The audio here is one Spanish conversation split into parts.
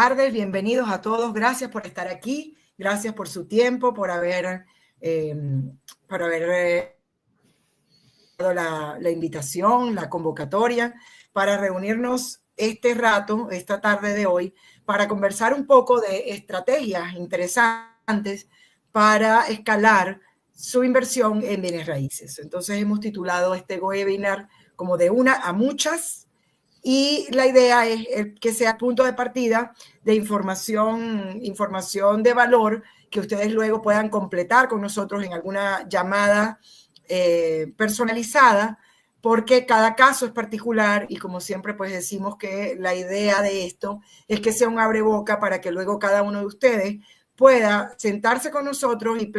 tardes, bienvenidos a todos. Gracias por estar aquí, gracias por su tiempo, por haber dado la invitación, la convocatoria para reunirnos este rato, esta tarde de hoy, para conversar un poco de estrategias interesantes para escalar su inversión en bienes raíces. Entonces hemos titulado este webinar como de una a muchas, y la idea es que sea punto de partida de información de valor que ustedes luego puedan completar con nosotros en alguna llamada personalizada, porque cada caso es particular y como siempre pues decimos que la idea de esto es que sea un abreboca para que luego cada uno de ustedes pueda sentarse con nosotros y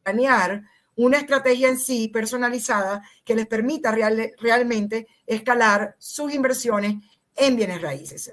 planear una estrategia en sí personalizada que les permita realmente escalar sus inversiones en bienes raíces.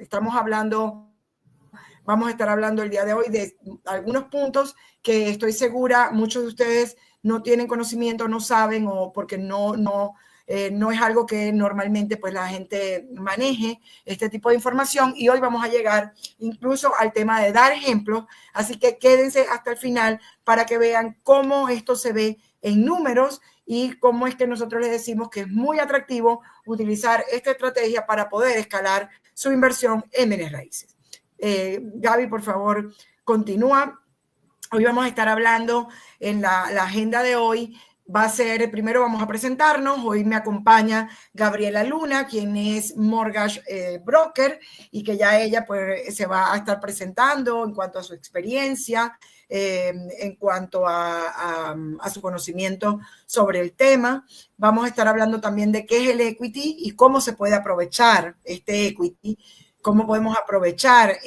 Vamos a estar hablando el día de hoy de algunos puntos que estoy segura muchos de ustedes no tienen conocimiento, no saben, o porque no es algo que normalmente pues la gente maneje este tipo de información, y hoy vamos a llegar incluso al tema de dar ejemplos, así que quédense hasta el final para que vean cómo esto se ve en números y cómo es que nosotros les decimos que es muy atractivo utilizar esta estrategia para poder escalar su inversión en bienes raíces. Gaby, por favor, continúa. Hoy vamos a estar hablando en la agenda de hoy. Va a ser, primero vamos a presentarnos. Hoy me acompaña Gabriela Luna, quien es mortgage broker, y que ya ella pues se va a estar presentando en cuanto a su experiencia, en cuanto a su conocimiento sobre el tema. Vamos a estar hablando también de qué es el equity y cómo se puede aprovechar este equity, cómo podemos aprovechar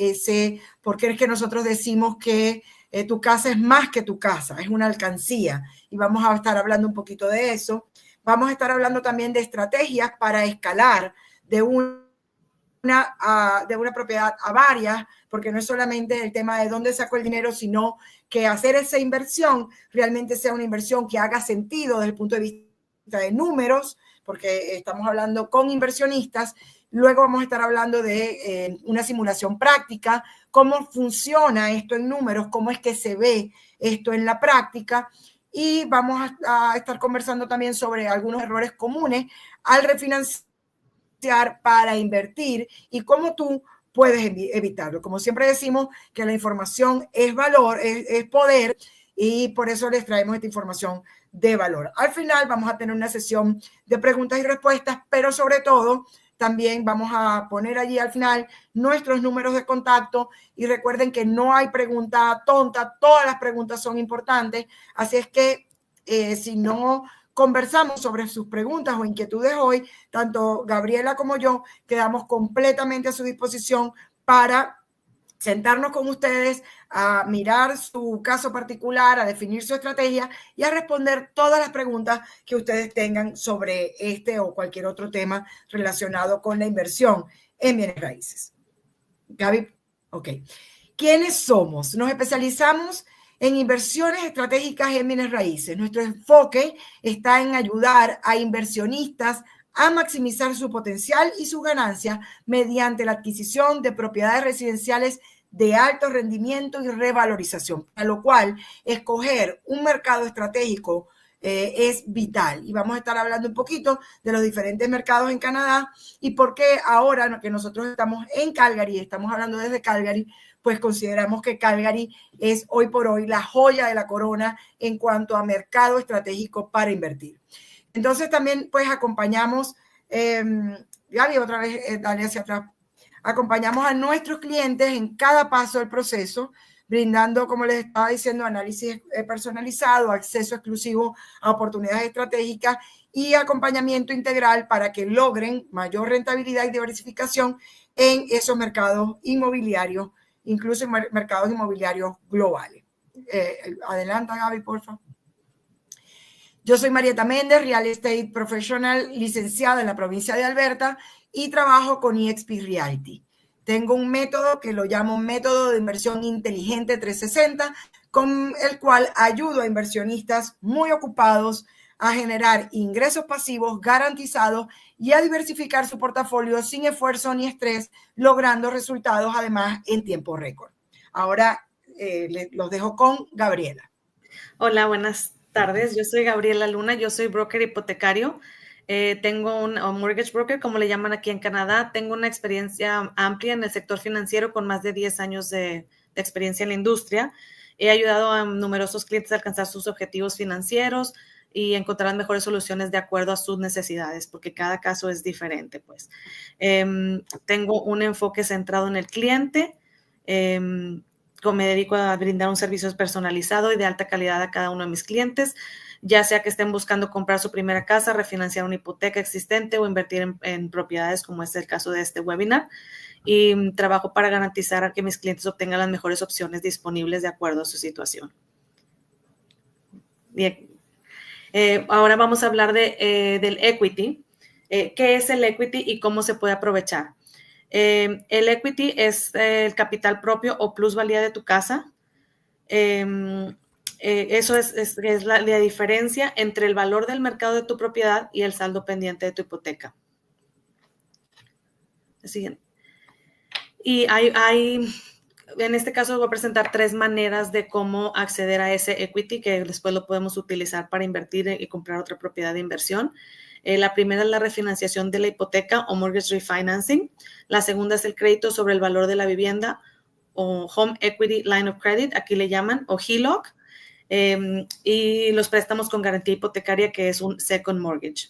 por qué es que nosotros decimos que tu casa es más que tu casa, es una alcancía, y vamos a estar hablando un poquito de eso. Vamos a estar hablando también de estrategias para escalar de una propiedad a varias, porque no es solamente el tema de dónde saco el dinero, sino que hacer esa inversión realmente sea una inversión que haga sentido desde el punto de vista de números, porque estamos hablando con inversionistas. Luego vamos a estar hablando de una simulación práctica, cómo funciona esto en números, cómo es que se ve esto en la práctica, y vamos a estar conversando también sobre algunos errores comunes al refinanciar para invertir y cómo tú puedes evitarlo. Como siempre decimos que la información es valor, es poder, y por eso les traemos esta información de valor. Al final vamos a tener una sesión de preguntas y respuestas, pero sobre todo también vamos a poner allí al final nuestros números de contacto, y recuerden que no hay pregunta tonta, todas las preguntas son importantes, así es que si no conversamos sobre sus preguntas o inquietudes hoy, tanto Gabriela como yo quedamos completamente a su disposición para sentarnos con ustedes, a mirar su caso particular, a definir su estrategia y a responder todas las preguntas que ustedes tengan sobre este o cualquier otro tema relacionado con la inversión en bienes raíces. Gaby, ok. ¿Quiénes somos? Nos especializamos en inversiones estratégicas en bienes raíces. Nuestro enfoque está en ayudar a inversionistas a maximizar su potencial y sus ganancias mediante la adquisición de propiedades residenciales de alto rendimiento y revalorización, a lo cual escoger un mercado estratégico es vital. Y vamos a estar hablando un poquito de los diferentes mercados en Canadá y por qué ahora que nosotros estamos en Calgary, estamos hablando desde Calgary, pues consideramos que Calgary es hoy por hoy la joya de la corona en cuanto a mercado estratégico para invertir. Entonces también pues acompañamos, Gaby, otra vez, dale hacia atrás, acompañamos a nuestros clientes en cada paso del proceso, brindando, como les estaba diciendo, análisis personalizado, acceso exclusivo a oportunidades estratégicas y acompañamiento integral para que logren mayor rentabilidad y diversificación en esos mercados inmobiliarios, incluso en mercados inmobiliarios globales. Adelanta, Gaby, por favor. Yo soy Marieta Méndez, Real Estate Professional, licenciada en la provincia de Alberta, y trabajo con eXp Realty. Tengo un método que lo llamo método de inversión inteligente 360, con el cual ayudo a inversionistas muy ocupados a generar ingresos pasivos garantizados y a diversificar su portafolio sin esfuerzo ni estrés, logrando resultados además en tiempo récord. Ahora los dejo con Gabriela. Hola, buenas tardes. Yo soy Gabriela Luna, yo soy broker hipotecario. Tengo un mortgage broker, como le llaman aquí en Canadá. Tengo una experiencia amplia en el sector financiero con más de 10 años de experiencia en la industria. He ayudado a numerosos clientes a alcanzar sus objetivos financieros y encontrar mejores soluciones de acuerdo a sus necesidades, porque cada caso es diferente, pues. Tengo un enfoque centrado en el cliente. Me dedico a brindar un servicio personalizado y de alta calidad a cada uno de mis clientes, ya sea que estén buscando comprar su primera casa, refinanciar una hipoteca existente o invertir en propiedades, como es el caso de este webinar. Y trabajo para garantizar que mis clientes obtengan las mejores opciones disponibles de acuerdo a su situación. Bien. Ahora vamos a hablar del equity. ¿Qué es el equity y cómo se puede aprovechar? El equity es el capital propio o plusvalía de tu casa. Eso es la diferencia entre el valor del mercado de tu propiedad y el saldo pendiente de tu hipoteca. Siguiente. Y en este caso voy a presentar 3 maneras de cómo acceder a ese equity que después lo podemos utilizar para invertir y comprar otra propiedad de inversión. La primera es la refinanciación de la hipoteca o mortgage refinancing. La segunda es el crédito sobre el valor de la vivienda o Home Equity Line of Credit, aquí le llaman, o HELOC. Y los préstamos con garantía hipotecaria, que es un second mortgage.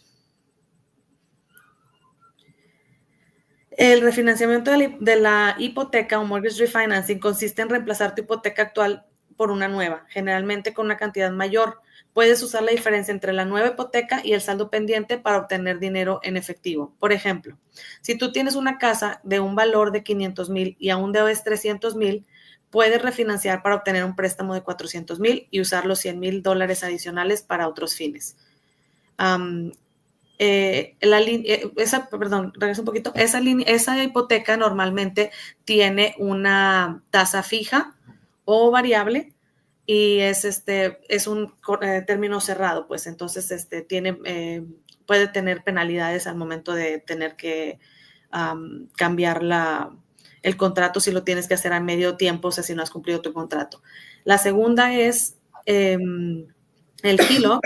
El refinanciamiento de la hipoteca o mortgage refinancing consiste en reemplazar tu hipoteca actual por una nueva, generalmente con una cantidad mayor. Puedes usar la diferencia entre la nueva hipoteca y el saldo pendiente para obtener dinero en efectivo. Por ejemplo, si tú tienes una casa de un valor de 500,000 y aún debes 300,000, puedes refinanciar para obtener un préstamo de 400,000 y usar los $100,000 adicionales para otros fines. Regreso un poquito. Esa hipoteca normalmente tiene una tasa fija o variable y es un término cerrado, pues entonces puede tener penalidades al momento de tener que cambiar el contrato si lo tienes que hacer a medio tiempo, o sea, si no has cumplido tu contrato. La segunda es el HELOC.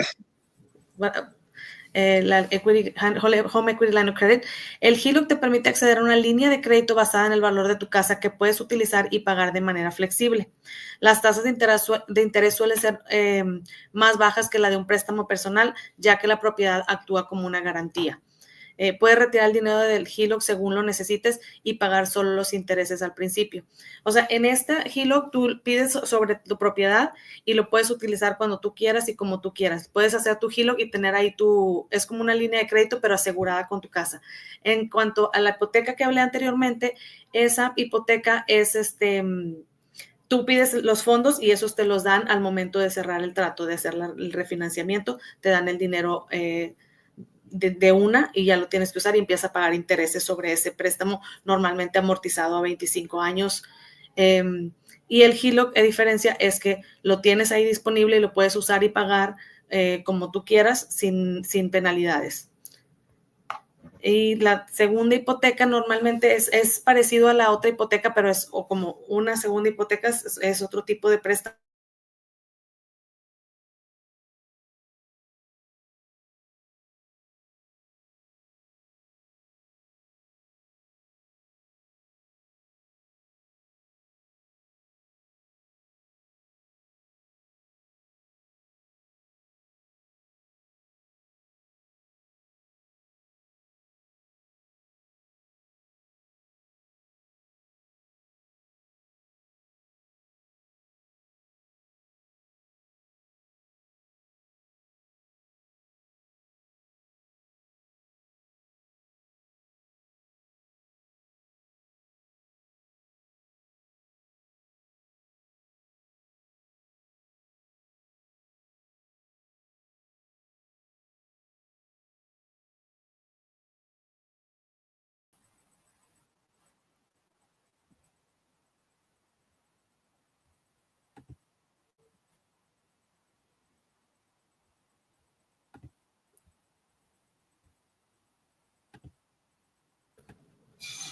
Home Equity Line of Credit. El HELOC te permite acceder a una línea de crédito basada en el valor de tu casa que puedes utilizar y pagar de manera flexible. Las tasas de interés suelen ser más bajas que la de un préstamo personal, ya que la propiedad actúa como una garantía. Puedes retirar el dinero del HELOC según lo necesites y pagar solo los intereses al principio. O sea, en esta HELOC tú pides sobre tu propiedad y lo puedes utilizar cuando tú quieras y como tú quieras. Puedes hacer tu HELOC y tener ahí es como una línea de crédito, pero asegurada con tu casa. En cuanto a la hipoteca que hablé anteriormente, esa hipoteca es tú pides los fondos y esos te los dan al momento de cerrar el trato, de hacer el refinanciamiento, te dan el dinero de una y ya lo tienes que usar y empiezas a pagar intereses sobre ese préstamo, normalmente amortizado a 25 años. Y el HELOC, a diferencia, es que lo tienes ahí disponible y lo puedes usar y pagar como tú quieras sin penalidades. Y la segunda hipoteca normalmente es parecido a la otra hipoteca, pero es como una segunda hipoteca, es otro tipo de préstamo.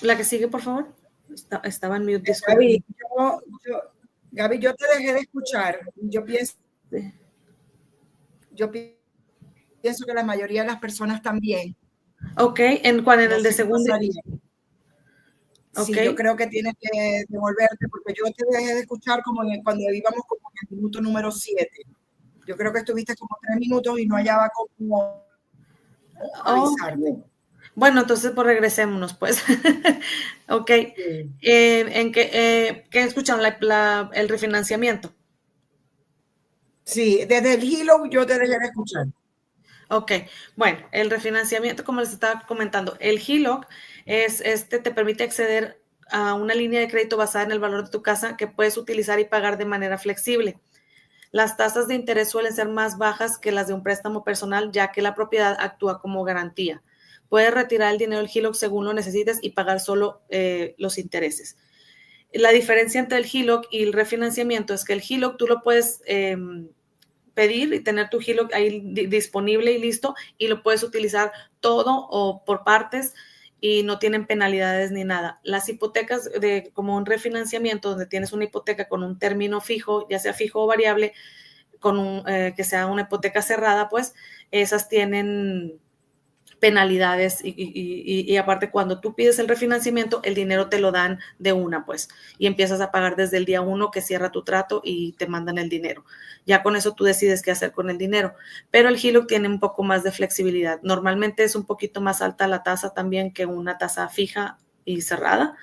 La que sigue, por favor. Estaba en mute, disculpe. Gaby, yo te dejé de escuchar. Yo pienso que la mayoría de las personas también. Ok, ¿en cuál? ¿En el de segundo? Sí, yo creo que tienes que devolverte porque yo te dejé de escuchar como cuando íbamos como en el minuto número 7. Yo creo que estuviste como 3 minutos y no hallaba como avisarte. Bueno, entonces pues regresémonos pues. Ok. Sí. ¿Qué escucharon? El refinanciamiento. Sí, desde el HELOC yo te dejé de escuchar. Ok, bueno, el refinanciamiento, como les estaba comentando, el HELOC te permite acceder a una línea de crédito basada en el valor de tu casa que puedes utilizar y pagar de manera flexible. Las tasas de interés suelen ser más bajas que las de un préstamo personal, ya que la propiedad actúa como garantía. Puedes retirar el dinero del HELOC según lo necesites y pagar solo los intereses. La diferencia entre el HELOC y el refinanciamiento es que el HELOC tú lo puedes pedir y tener tu HELOC ahí disponible y listo, y lo puedes utilizar todo o por partes y no tienen penalidades ni nada. Las hipotecas como un refinanciamiento donde tienes una hipoteca con un término fijo, ya sea fijo o variable, que sea una hipoteca cerrada, pues esas tienen penalidades y aparte cuando tú pides el refinanciamiento, el dinero te lo dan de una, pues, y empiezas a pagar desde el día 1 que cierra tu trato y te mandan el dinero. Ya con eso tú decides qué hacer con el dinero, pero el HELOC tiene un poco más de flexibilidad. Normalmente es un poquito más alta la tasa también que una tasa fija y cerrada,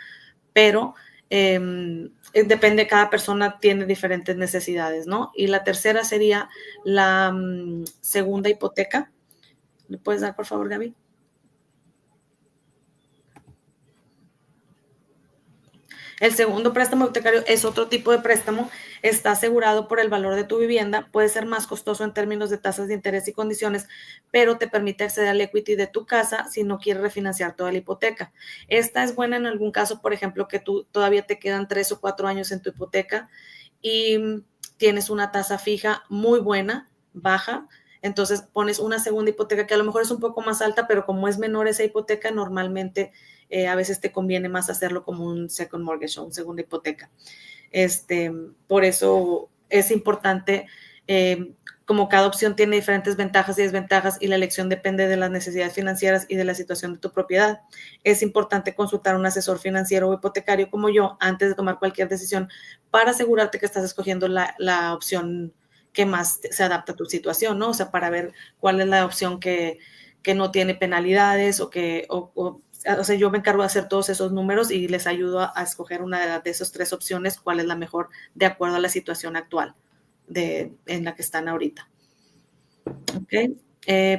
pero depende, cada persona tiene diferentes necesidades, ¿no? Y la tercera sería la segunda hipoteca. ¿Le puedes dar, por favor, Gaby? El segundo préstamo hipotecario es otro tipo de préstamo, está asegurado por el valor de tu vivienda, puede ser más costoso en términos de tasas de interés y condiciones, pero te permite acceder al equity de tu casa si no quieres refinanciar toda la hipoteca. Esta es buena en algún caso, por ejemplo, que tú todavía te quedan 3 o 4 años en tu hipoteca y tienes una tasa fija muy buena, baja. Entonces pones una segunda hipoteca que a lo mejor es un poco más alta, pero como es menor esa hipoteca, normalmente a veces te conviene más hacerlo como un second mortgage o una segunda hipoteca. Por eso es importante, como cada opción tiene diferentes ventajas y desventajas y la elección depende de las necesidades financieras y de la situación de tu propiedad. Es importante consultar a un asesor financiero o hipotecario como yo antes de tomar cualquier decisión para asegurarte que estás escogiendo la opción que más se adapta a tu situación, ¿no? O sea, para ver cuál es la opción que no tiene penalidades o sea, yo me encargo de hacer todos esos números y les ayudo a escoger una de esas 3 opciones, cuál es la mejor de acuerdo a la situación actual en la que están ahorita. Okay.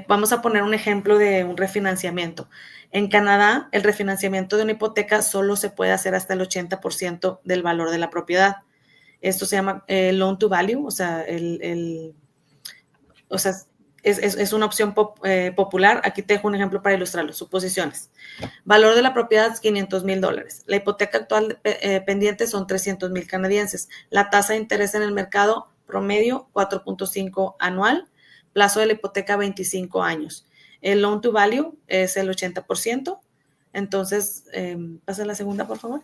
Vamos a poner un ejemplo de un refinanciamiento. En Canadá, el refinanciamiento de una hipoteca solo se puede hacer hasta el 80% del valor de la propiedad. Esto se llama loan to value, o sea, es una opción popular. Aquí te dejo un ejemplo para ilustrarlo. Suposiciones. Valor de la propiedad, $500,000. La hipoteca actual pendiente son 300,000 canadienses. La tasa de interés en el mercado promedio, 4.5 anual. Plazo de la hipoteca, 25 años. El loan to value es el 80%. Entonces, pasa la segunda, por favor.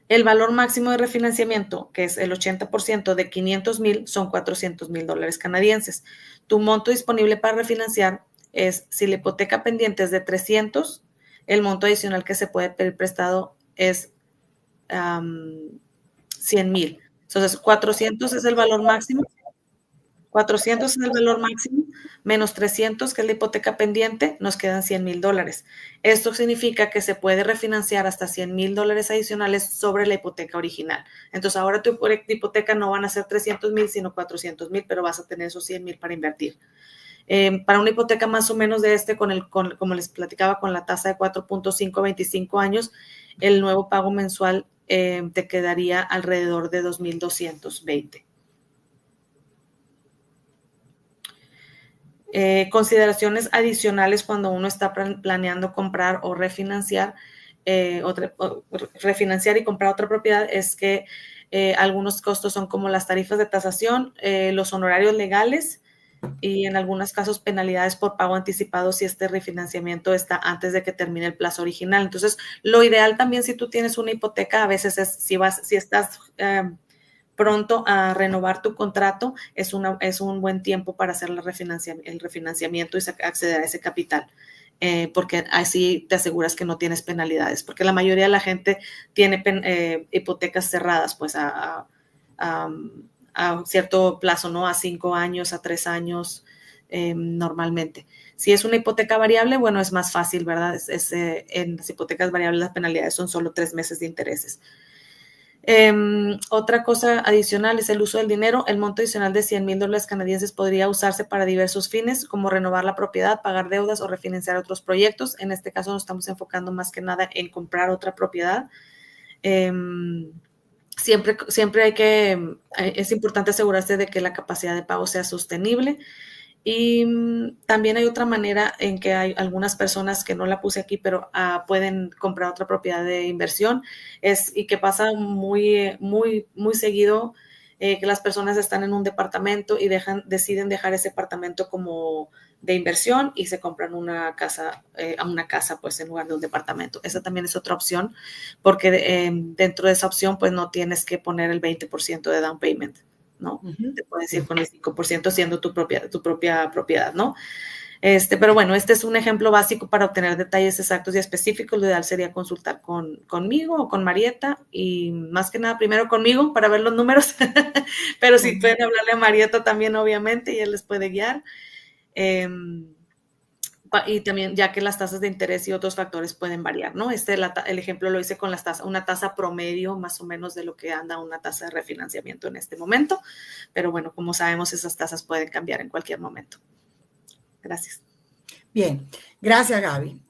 El valor máximo de refinanciamiento, que es el 80% de 500,000, son $400,000 canadienses. Tu monto disponible para refinanciar es, si la hipoteca pendiente es de 300, el monto adicional que se puede pedir prestado es 100,000. Entonces, 400 es el valor máximo. 400 es el valor máximo, menos 300, que es la hipoteca pendiente, nos quedan $100,000. Esto significa que se puede refinanciar hasta $100,000 adicionales sobre la hipoteca original. Entonces, ahora tu hipoteca no van a ser 300,000, sino 400,000, pero vas a tener esos 100,000 para invertir. Para una hipoteca más o menos de como les platicaba, con la tasa de 4.5 a 25 años, el nuevo pago mensual te quedaría alrededor de $2,220. Consideraciones adicionales cuando uno está planeando comprar o refinanciar, refinanciar y comprar otra propiedad, es que algunos costos son como las tarifas de tasación, los honorarios legales, y en algunos casos penalidades por pago anticipado si este refinanciamiento está antes de que termine el plazo original. Entonces, lo ideal también si tú tienes una hipoteca, a veces es si estás pronto a renovar tu contrato, es un buen tiempo para hacer el refinanciamiento y acceder a ese capital. Porque así te aseguras que no tienes penalidades, porque la mayoría de la gente tiene hipotecas cerradas, pues a cierto plazo, ¿no? A 5 años, a 3 años, normalmente. Si es una hipoteca variable, bueno, es más fácil, ¿verdad? En las hipotecas variables las penalidades son solo 3 meses de intereses. Otra cosa adicional es el uso del dinero. El monto adicional de $100,000 canadienses podría usarse para diversos fines, como renovar la propiedad, pagar deudas o refinanciar otros proyectos. En este caso nos estamos enfocando más que nada en comprar otra propiedad. Siempre es importante asegurarse de que la capacidad de pago sea sostenible. Y también hay otra manera en que hay algunas personas que no la puse aquí, pero pueden comprar otra propiedad de inversión. Y que pasa muy, muy, muy seguido, que las personas están en un departamento y deciden dejar ese departamento como de inversión y se compran una casa, pues en lugar de un departamento. Esa también es otra opción, porque dentro de esa opción pues no tienes que poner el 20% de down payment, ¿no? Te puedes ir con el 5% siendo tu propia propiedad, ¿no? Pero bueno, este es un ejemplo básico para obtener detalles exactos y específicos. Lo ideal sería consultar conmigo o con Marieta, y más que nada primero conmigo para ver los números, pero sí pueden hablarle a Marieta también, obviamente, y él les puede guiar. Y también, ya que las tasas de interés y otros factores pueden variar, ¿no? El ejemplo lo hice con una tasa promedio más o menos de lo que anda una tasa de refinanciamiento en este momento, pero bueno, como sabemos, esas tasas pueden cambiar en cualquier momento. Gracias. Bien, gracias, Gaby.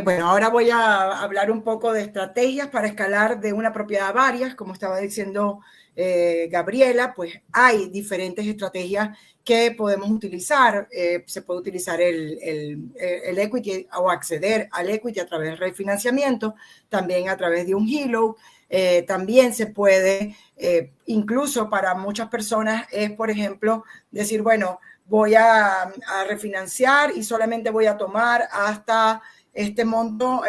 Bueno, ahora voy a hablar un poco de estrategias para escalar de una propiedad a varias. Como estaba diciendo Gabriela, pues hay diferentes estrategias que podemos utilizar. Se puede utilizar el equity o acceder al equity a través del refinanciamiento, también a través de un HELOC. También se puede, incluso para muchas personas, es, por ejemplo, decir, bueno, voy a refinanciar y solamente voy a tomar hasta este monto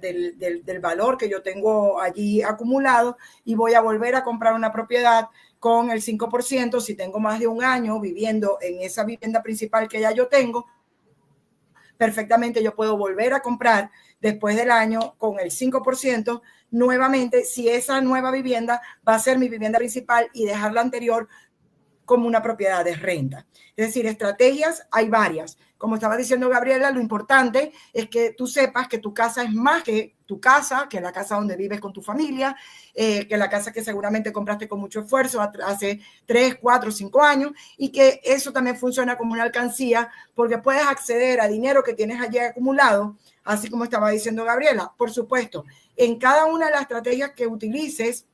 del valor que yo tengo allí acumulado y voy a volver a comprar una propiedad con el 5%. Si tengo más de un año viviendo en esa vivienda principal que ya yo tengo, perfectamente yo puedo volver a comprar después del año con el 5% nuevamente, si esa nueva vivienda va a ser mi vivienda principal, y dejar la anterior como una propiedad de renta. Es decir, estrategias hay varias. Como estaba diciendo Gabriela, lo importante es que tú sepas que tu casa es más que tu casa, que la casa donde vives con tu familia, que la casa que seguramente compraste con mucho esfuerzo hace 3, 4, 5 años, y que eso también funciona como una alcancía, porque puedes acceder a dinero que tienes allí acumulado, así como estaba diciendo Gabriela. Por supuesto, en cada una de las estrategias que utilices,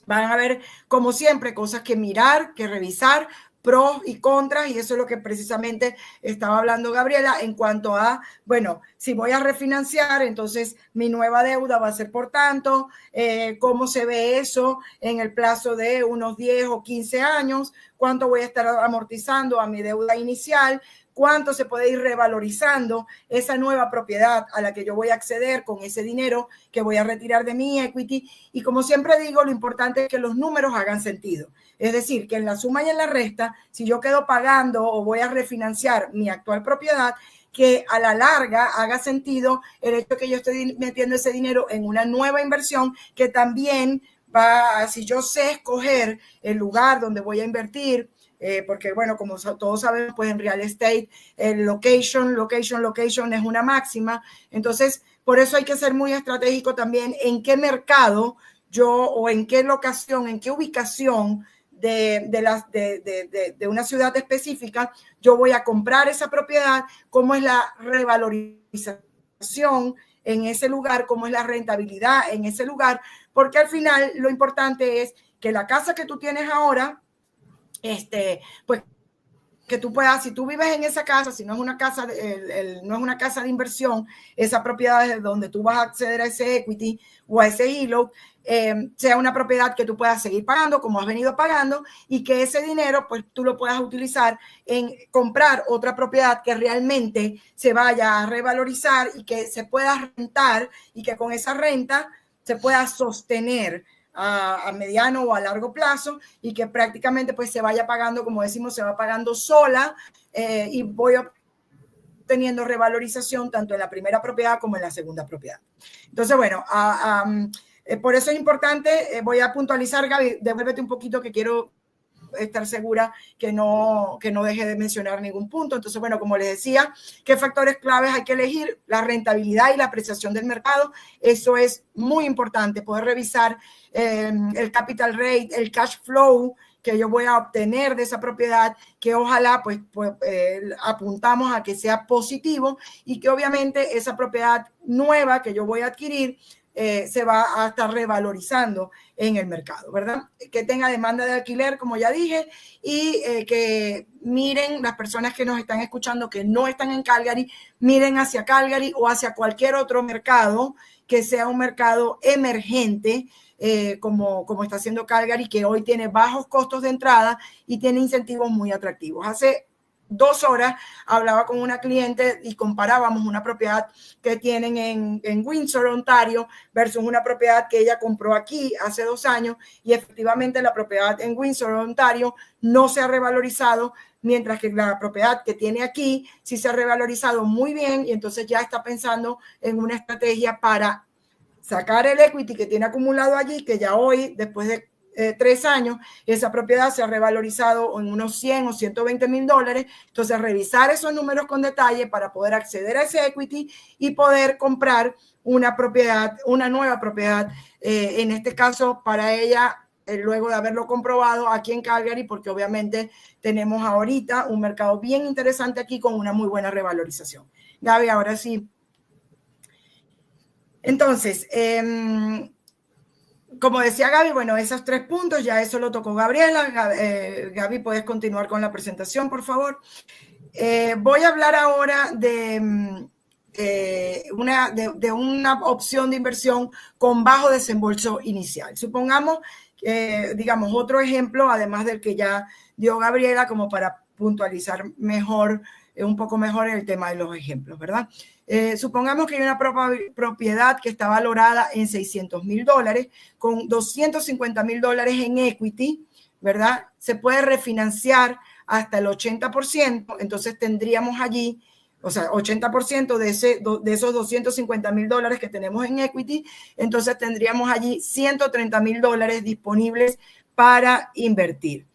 van a haber, como siempre, cosas que mirar, que revisar, pros y contras, y eso es lo que precisamente estaba hablando Gabriela en cuanto a, bueno, si voy a refinanciar, entonces mi nueva deuda va a ser por tanto, cómo se ve eso en el plazo de unos 10 o 15 años, cuánto voy a estar amortizando a mi deuda inicial, cuánto se puede ir revalorizando esa nueva propiedad a la que yo voy a acceder con ese dinero que voy a retirar de mi equity. Y como siempre digo, lo importante es que los números hagan sentido. Es decir, que en la suma y en la resta, si yo quedo pagando o voy a refinanciar mi actual propiedad, que a la larga haga sentido el hecho que yo estoy metiendo ese dinero en una nueva inversión que también va, si yo sé escoger el lugar donde voy a invertir, porque bueno, como todos sabemos, pues en real estate, el location es una máxima. Entonces, por eso hay que ser muy estratégico también en qué mercado yo, o en qué locación, en qué ubicación de una ciudad específica yo voy a comprar esa propiedad, cómo es la revalorización en ese lugar, cómo es la rentabilidad en ese lugar, porque al final lo importante es que la casa que tú tienes ahora, pues que tú puedas, si tú vives en esa casa, si no es una casa, no es una casa de inversión, esa propiedad es donde tú vas a acceder a ese equity o a ese HELOC, sea una propiedad que tú puedas seguir pagando como has venido pagando y que ese dinero pues tú lo puedas utilizar en comprar otra propiedad que realmente se vaya a revalorizar y que se pueda rentar y que con esa renta se pueda sostener a mediano o a largo plazo y que prácticamente pues se vaya pagando, como decimos, se va pagando sola y voy teniendo revalorización tanto en la primera propiedad como en la segunda propiedad. Entonces, bueno, por eso es importante, voy a puntualizar, Gaby, devuélvete un poquito que quiero estar segura que no deje de mencionar ningún punto. Entonces, bueno, como les decía, ¿qué factores claves hay que elegir? La rentabilidad y la apreciación del mercado. Eso es muy importante, poder revisar el capital rate, el cash flow que yo voy a obtener de esa propiedad, que ojalá pues apuntamos a que sea positivo y que obviamente esa propiedad nueva que yo voy a adquirir se va a estar revalorizando en el mercado, ¿verdad? Que tenga demanda de alquiler, como ya dije, y que miren las personas que nos están escuchando que no están en Calgary, miren hacia Calgary o hacia cualquier otro mercado que sea un mercado emergente, como está haciendo Calgary, que hoy tiene bajos costos de entrada y tiene incentivos muy atractivos. Hace 2 horas hablaba con una cliente y comparábamos una propiedad que tienen en Windsor, Ontario, versus una propiedad que ella compró aquí hace 2 años y efectivamente la propiedad en Windsor, Ontario no se ha revalorizado, mientras que la propiedad que tiene aquí sí se ha revalorizado muy bien y entonces ya está pensando en una estrategia para sacar el equity que tiene acumulado allí, que ya hoy, después de 3 años, esa propiedad se ha revalorizado en unos 100 o 120 mil dólares. Entonces, revisar esos números con detalle para poder acceder a ese equity y poder comprar una propiedad, una nueva propiedad, en este caso para ella, luego de haberlo comprobado aquí en Calgary, porque obviamente tenemos ahorita un mercado bien interesante aquí con una muy buena revalorización. Gaby, ahora sí. Entonces, como decía Gaby, bueno, esos 3 puntos, ya eso lo tocó Gabriela. Gaby, puedes continuar con la presentación, por favor. Voy a hablar ahora de una opción de inversión con bajo desembolso inicial. Supongamos, digamos, otro ejemplo, además del que ya dio Gabriela, como para puntualizar mejor, un poco mejor el tema de los ejemplos, ¿verdad? Supongamos que hay una propiedad que está valorada en $600,000 con $250,000 en equity, ¿verdad? Se puede refinanciar hasta el 80%, entonces tendríamos allí, o sea, 80% de esos $250,000 que tenemos en equity, entonces tendríamos allí $130,000 disponibles para invertir.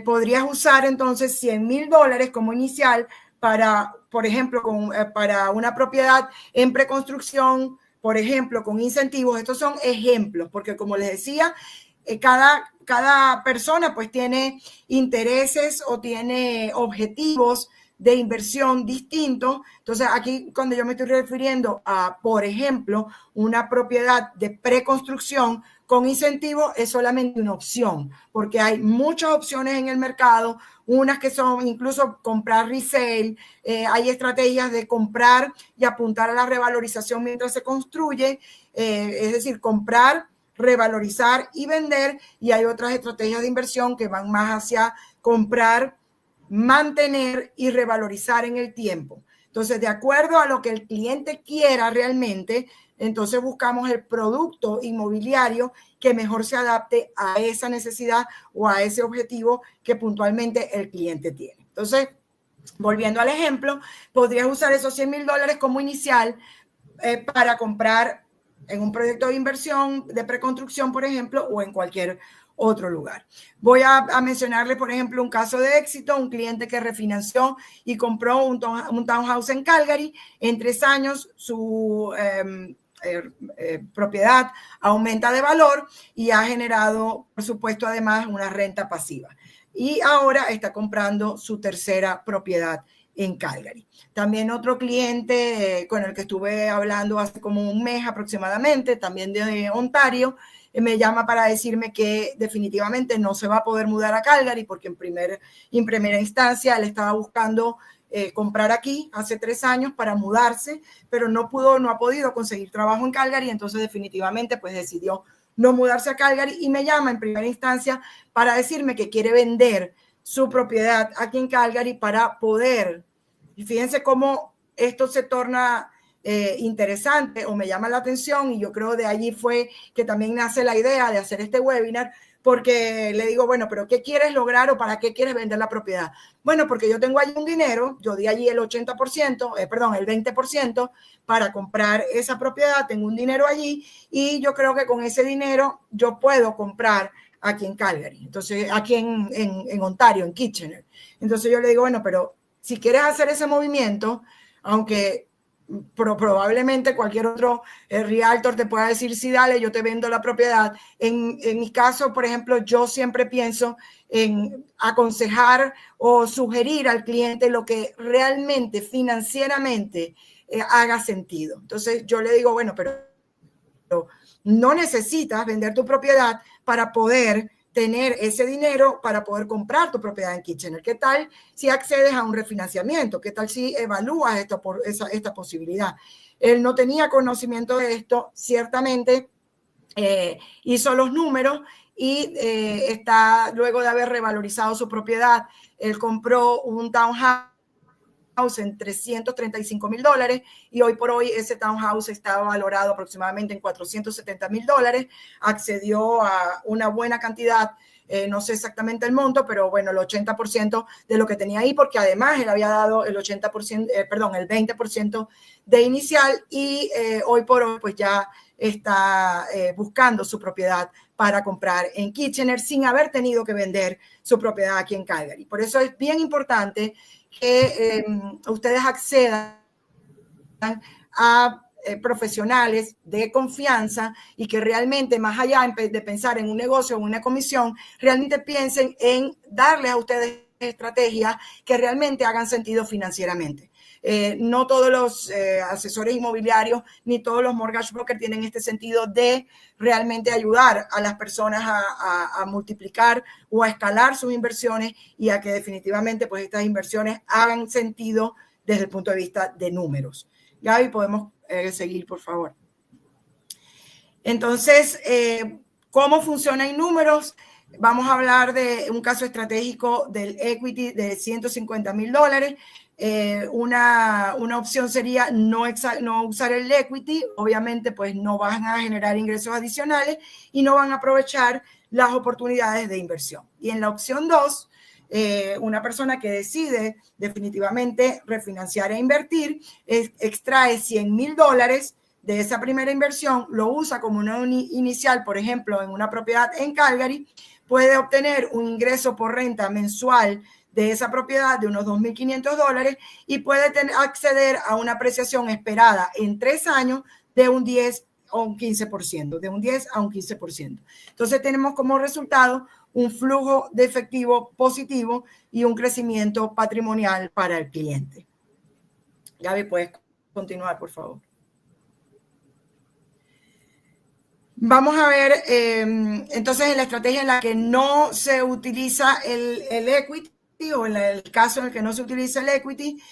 Podrías usar entonces $100,000 como inicial para, por ejemplo, para una propiedad en preconstrucción, por ejemplo, con incentivos. Estos son ejemplos, porque como les decía, cada persona pues tiene intereses o tiene objetivos de inversión distintos. Entonces, aquí cuando yo me estoy refiriendo a, por ejemplo, una propiedad de preconstrucción con incentivos, es solamente una opción, porque hay muchas opciones en el mercado, unas que son incluso comprar resale, hay estrategias de comprar y apuntar a la revalorización mientras se construye, es decir, comprar, revalorizar y vender, y hay otras estrategias de inversión que van más hacia comprar, mantener y revalorizar en el tiempo. Entonces, de acuerdo a lo que el cliente quiera realmente, entonces buscamos el producto inmobiliario que mejor se adapte a esa necesidad o a ese objetivo que puntualmente el cliente tiene. Entonces, volviendo al ejemplo, podrías usar esos $100,000 como inicial para comprar en un proyecto de inversión de preconstrucción, por ejemplo, o en cualquier otro lugar. Voy a mencionarle, por ejemplo, un caso de éxito, un cliente que refinanció y compró un townhouse en Calgary. En 3 años su propiedad aumenta de valor y ha generado, por supuesto, además una renta pasiva. Y ahora está comprando su tercera propiedad en Calgary. También otro cliente con el que estuve hablando hace como un mes aproximadamente, también de Ontario, me llama para decirme que definitivamente no se va a poder mudar a Calgary porque en primera instancia él estaba buscando comprar aquí hace 3 años para mudarse, pero no ha podido conseguir trabajo en Calgary, entonces definitivamente pues decidió no mudarse a Calgary y me llama en primera instancia para decirme que quiere vender su propiedad aquí en Calgary para poder, y fíjense cómo esto se torna interesante o me llama la atención, y yo creo de allí fue que también nace la idea de hacer este webinar, porque le digo, bueno, pero ¿qué quieres lograr o para qué quieres vender la propiedad? Bueno, porque yo tengo allí un dinero, yo di allí el 80%, el 20% para comprar esa propiedad, tengo un dinero allí y yo creo que con ese dinero yo puedo comprar aquí en Calgary, entonces aquí en Ontario, en Kitchener. Entonces yo le digo, bueno, pero si quieres hacer ese movimiento, aunque probablemente cualquier otro realtor te pueda decir, sí, dale, yo te vendo la propiedad. En mi caso, por ejemplo, yo siempre pienso en aconsejar o sugerir al cliente lo que realmente financieramente haga sentido. Entonces yo le digo, bueno, pero no necesitas vender tu propiedad para poder tener ese dinero para poder comprar tu propiedad en Kitchener. ¿Qué tal si accedes a un refinanciamiento? ¿Qué tal si evalúas esta posibilidad? Él no tenía conocimiento de esto, ciertamente hizo los números y está, luego de haber revalorizado su propiedad, él compró un townhouse en $335,000 y hoy por hoy ese townhouse está valorado aproximadamente en $470,000. Accedió a una buena cantidad, no sé exactamente el monto, pero bueno, el 80% de lo que tenía ahí, porque además él había dado el 80%, el 20% de inicial y hoy por hoy pues ya está buscando su propiedad para comprar en Kitchener sin haber tenido que vender su propiedad aquí en Calgary. Por eso es bien importante que ustedes accedan a profesionales de confianza y que realmente, más allá de pensar en un negocio o una comisión, realmente piensen en darles a ustedes estrategias que realmente hagan sentido financieramente. No todos los asesores inmobiliarios ni todos los mortgage brokers tienen este sentido de realmente ayudar a las personas a multiplicar o a escalar sus inversiones y a que definitivamente pues estas inversiones hagan sentido desde el punto de vista de números. Gaby, podemos seguir, por favor. Entonces, ¿cómo funcionan en números? Vamos a hablar de un caso estratégico del equity de $150,000. Una opción sería no usar el equity. Obviamente, pues no van a generar ingresos adicionales y no van a aprovechar las oportunidades de inversión. Y en la opción 2, una persona que decide definitivamente refinanciar e invertir, extrae $100,000 de esa primera inversión, lo usa como una inicial, por ejemplo, en una propiedad en Calgary, puede obtener un ingreso por renta mensual de esa propiedad de unos $2,500 y puede acceder a una apreciación esperada en 3 años de un 10 o un 15%, de un 10 a un 15%. Entonces tenemos como resultado un flujo de efectivo positivo y un crecimiento patrimonial para el cliente. Gaby, puedes continuar, por favor. Vamos a ver, entonces, en la estrategia en la que no se utiliza el equity, o en el caso en el que no se utiliza el equity,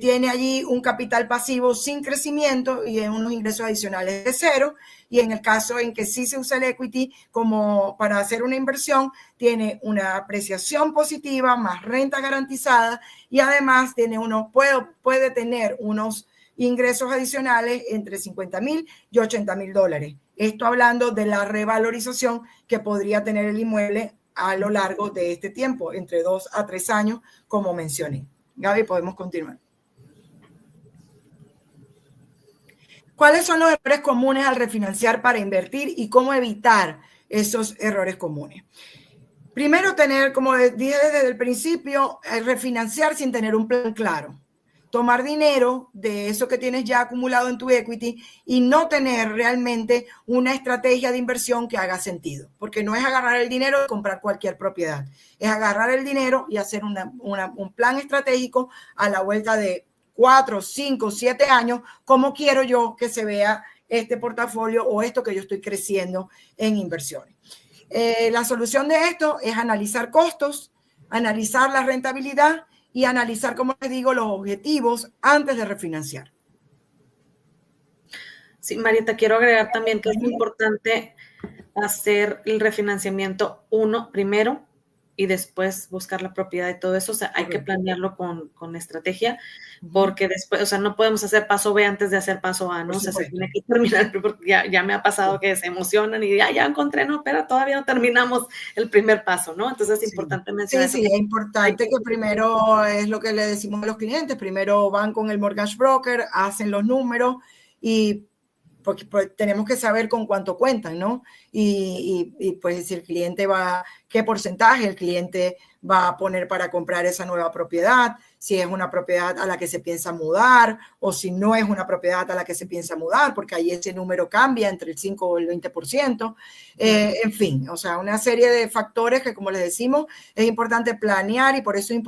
tiene allí un capital pasivo sin crecimiento y unos ingresos adicionales de 0. Y en el caso en que sí se usa el equity como para hacer una inversión, tiene una apreciación positiva, más renta garantizada y además puede tener unos ingresos adicionales entre $50,000 y $80,000. Esto hablando de la revalorización que podría tener el inmueble a lo largo de este tiempo, entre 2 a 3 años, como mencioné. Gaby, podemos continuar. ¿Cuáles son los errores comunes al refinanciar para invertir y cómo evitar esos errores comunes? Primero, como dije desde el principio, refinanciar sin tener un plan claro. Tomar dinero de eso que tienes ya acumulado en tu equity y no tener realmente una estrategia de inversión que haga sentido. Porque no es agarrar el dinero y comprar cualquier propiedad. Es agarrar el dinero y hacer un plan estratégico a la vuelta de 4, 5, 7 años, como quiero yo que se vea este portafolio o esto que yo estoy creciendo en inversiones. La solución de esto es analizar costos, analizar la rentabilidad y analizar, como les digo, los objetivos antes de refinanciar. Sí, Marieta, quiero agregar también que es muy importante hacer el refinanciamiento primero y después buscar la propiedad y todo eso. O sea, hay que planearlo con estrategia, porque después, o sea, no podemos hacer paso B antes de hacer paso A, ¿no? O sea, se tiene que terminar, porque ya me ha pasado que se emocionan y ya encontré, no, pero todavía no terminamos el primer paso, ¿no? Entonces es importante mencionar eso. Sí, es importante que primero, es lo que le decimos a los clientes, primero van con el mortgage broker, hacen los números y porque pues, tenemos que saber con cuánto cuentan, ¿no? Y pues si el cliente qué porcentaje el cliente va a poner para comprar esa nueva propiedad, si es una propiedad a la que se piensa mudar o si no es una propiedad a la que se piensa mudar, porque ahí ese número cambia entre el 5 o el 20%. En fin, o sea, una serie de factores que, como les decimos, es importante planear y por eso es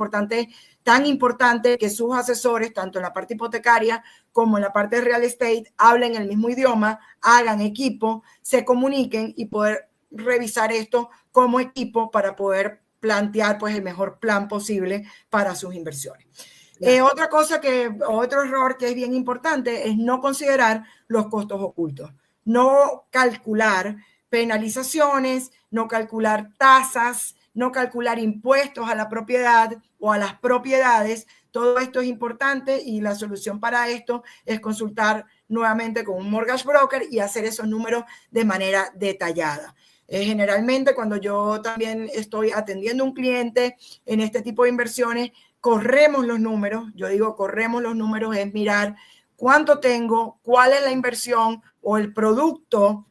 tan importante que sus asesores, tanto en la parte hipotecaria como en la parte de real estate, hablen el mismo idioma, hagan equipo, se comuniquen y poder revisar esto como equipo para poder plantear pues el mejor plan posible para sus inversiones. Otro error que es bien importante es no considerar los costos ocultos, no calcular penalizaciones, no calcular tasas, no calcular impuestos a la propiedad o a las propiedades. Todo esto es importante y la solución para esto es consultar nuevamente con un mortgage broker y hacer esos números de manera detallada. Generalmente cuando yo también estoy atendiendo a un cliente en este tipo de inversiones, corremos los números. Yo digo corremos los números es mirar cuánto tengo, cuál es la inversión o el producto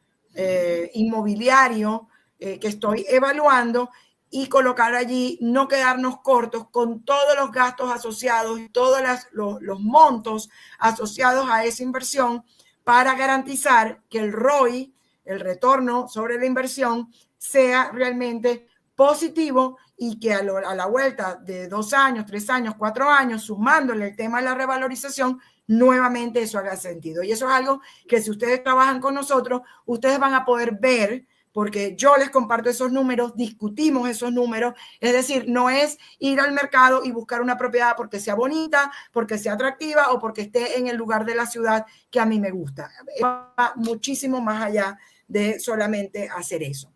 inmobiliario que estoy evaluando y colocar allí, no quedarnos cortos con todos los gastos asociados y todos los montos asociados a esa inversión para garantizar que el ROI, el retorno sobre la inversión, sea realmente positivo y que a la vuelta de 2 años, 3 años, 4 años, sumándole el tema de la revalorización, nuevamente eso haga sentido. Y eso es algo que si ustedes trabajan con nosotros, ustedes van a poder ver porque yo les comparto esos números, discutimos esos números, es decir, no es ir al mercado y buscar una propiedad porque sea bonita, porque sea atractiva o porque esté en el lugar de la ciudad que a mí me gusta. Va muchísimo más allá de solamente hacer eso.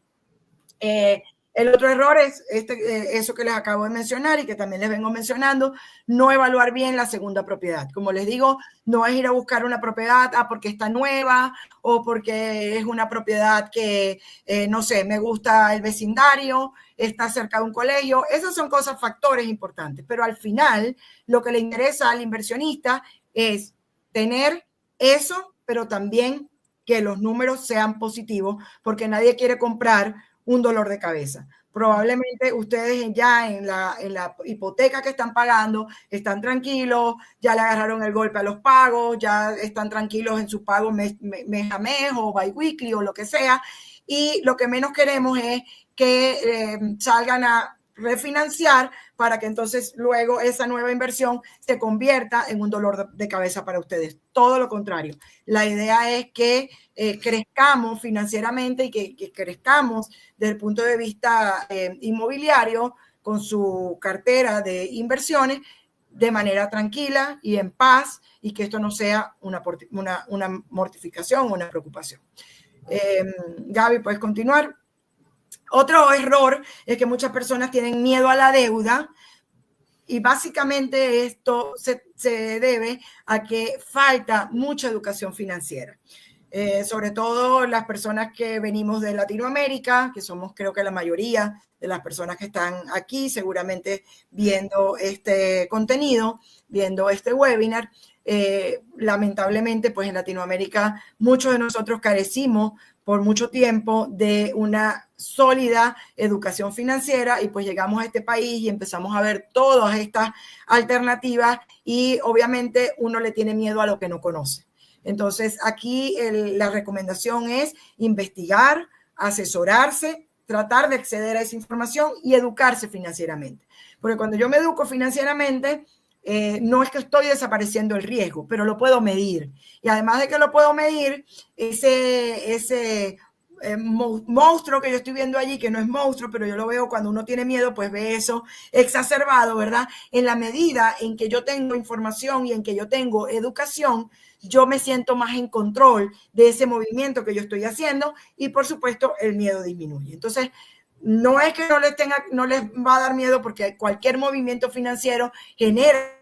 El otro error es eso que les acabo de mencionar y que también les vengo mencionando, no evaluar bien la segunda propiedad. Como les digo, no es ir a buscar una propiedad porque está nueva o porque es una propiedad que, no sé, me gusta el vecindario, está cerca de un colegio. Esas son cosas, factores importantes. Pero al final, lo que le interesa al inversionista es tener eso, pero también que los números sean positivos, porque nadie quiere comprar un dolor de cabeza. Probablemente ustedes ya en la hipoteca que están pagando están tranquilos, ya le agarraron el golpe a los pagos, ya están tranquilos en sus pagos mes a mes o biweekly o lo que sea. Y lo que menos queremos es que salgan a refinanciar para que entonces luego esa nueva inversión se convierta en un dolor de cabeza para ustedes. Todo lo contrario. La idea es que crezcamos financieramente y que crezcamos desde el punto de vista inmobiliario con su cartera de inversiones de manera tranquila y en paz y que esto no sea una mortificación o una preocupación. Gaby, ¿puedes continuar? Otro error es que muchas personas tienen miedo a la deuda y básicamente esto se debe a que falta mucha educación financiera. Sobre todo las personas que venimos de Latinoamérica, que somos creo que la mayoría de las personas que están aquí seguramente viendo este contenido, viendo este webinar. Lamentablemente, pues en Latinoamérica muchos de nosotros carecimos por mucho tiempo de una sólida educación financiera y pues llegamos a este país y empezamos a ver todas estas alternativas y obviamente uno le tiene miedo a lo que no conoce. Entonces aquí la recomendación es investigar, asesorarse, tratar de acceder a esa información y educarse financieramente. Porque cuando yo me educo financieramente, no es que estoy desapareciendo el riesgo, pero lo puedo medir. Y además de que lo puedo medir, ese monstruo que yo estoy viendo allí, que no es monstruo, pero yo lo veo cuando uno tiene miedo, pues ve eso exacerbado, ¿verdad? En la medida en que yo tengo información y en que yo tengo educación, yo me siento más en control de ese movimiento que yo estoy haciendo y, por supuesto, el miedo disminuye. Entonces, no es que no les va a dar miedo, porque cualquier movimiento financiero genera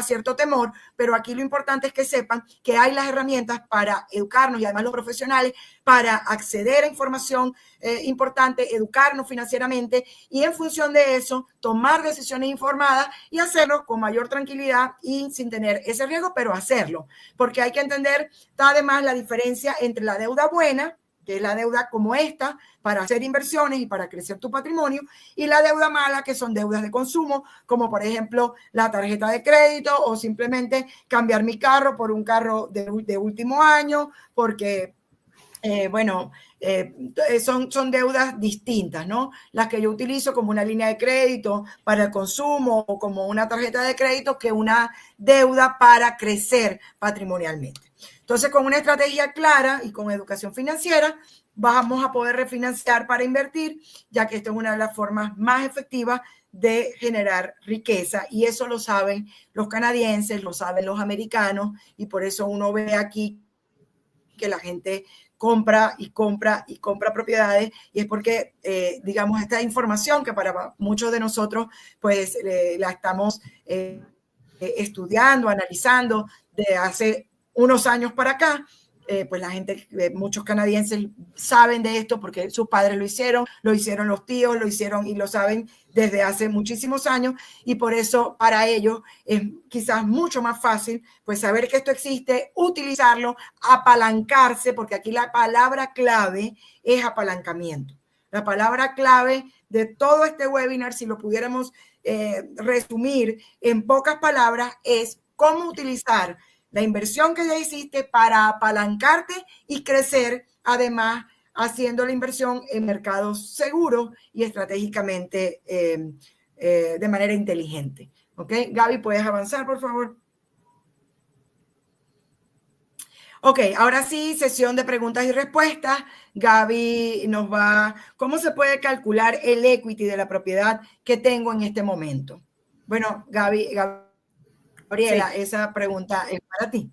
cierto temor, pero aquí lo importante es que sepan que hay las herramientas para educarnos, y además los profesionales, para acceder a información importante, educarnos financieramente y en función de eso tomar decisiones informadas y hacerlo con mayor tranquilidad y sin tener ese riesgo, pero hacerlo, porque hay que entender además la diferencia entre la deuda buena, que es la deuda como esta, para hacer inversiones y para crecer tu patrimonio, y la deuda mala, que son deudas de consumo, como por ejemplo la tarjeta de crédito o simplemente cambiar mi carro por un carro de último año, porque, son deudas distintas, ¿no? Las que yo utilizo como una línea de crédito para el consumo o como una tarjeta de crédito, que una deuda para crecer patrimonialmente. Entonces, con una estrategia clara y con educación financiera, vamos a poder refinanciar para invertir, ya que esto es una de las formas más efectivas de generar riqueza, y eso lo saben los canadienses, lo saben los americanos, y por eso uno ve aquí que la gente compra y compra y compra propiedades, y es porque, digamos, esta información que para muchos de nosotros, pues, la estamos estudiando, analizando de hace unos años para acá, pues la gente, muchos canadienses saben de esto porque sus padres lo hicieron los tíos, lo hicieron y lo saben desde hace muchísimos años, y por eso para ellos es quizás mucho más fácil pues saber que esto existe, utilizarlo, apalancarse, porque aquí la palabra clave es apalancamiento. La palabra clave de todo este webinar, si lo pudiéramos resumir en pocas palabras, es cómo utilizar la inversión que ya hiciste para apalancarte y crecer, además haciendo la inversión en mercados seguros y estratégicamente de manera inteligente. ¿Ok? Gaby, ¿puedes avanzar, por favor? Ok, ahora sí, sesión de preguntas y respuestas. Gaby nos va, ¿cómo se puede calcular el equity de la propiedad que tengo en este momento? Bueno, Gabriela, sí, esa pregunta es para ti.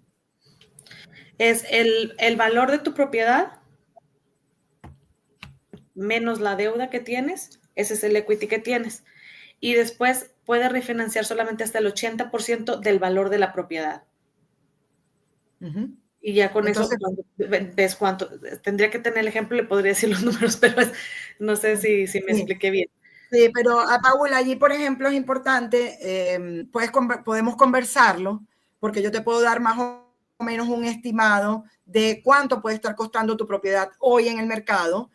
Es el valor de tu propiedad menos la deuda que tienes, ese es el equity que tienes. Y después puedes refinanciar solamente hasta el 80% del valor de la propiedad. Y ya con entonces, eso ves cuánto. Tendría que tener el ejemplo, le podría decir los números, pero no sé si me expliqué bien. Sí, pero a Paula, allí, por ejemplo, es importante, podemos conversarlo, porque yo te puedo dar más o menos un estimado de cuánto puede estar costando tu propiedad hoy en el mercado,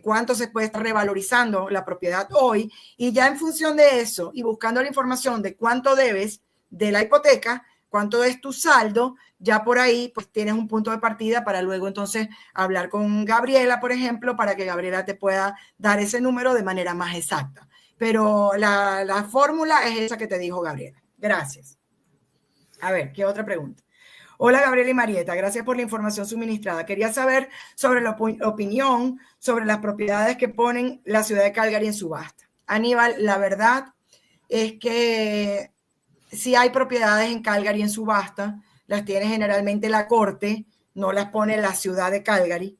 cuánto se puede estar revalorizando la propiedad hoy, y ya en función de eso y buscando la información de cuánto debes de la hipoteca, cuánto es tu saldo, ya por ahí pues tienes un punto de partida para luego entonces hablar con Gabriela, por ejemplo, para que Gabriela te pueda dar ese número de manera más exacta. Pero la fórmula es esa que te dijo Gabriela. Gracias. A ver, ¿qué otra pregunta? Hola, Gabriela y Marieta, gracias por la información suministrada. Quería saber sobre la opinión sobre las propiedades que ponen la ciudad de Calgary en subasta. Aníbal, la verdad es que si hay propiedades en Calgary en subasta, las tiene generalmente la corte, no las pone la ciudad de Calgary,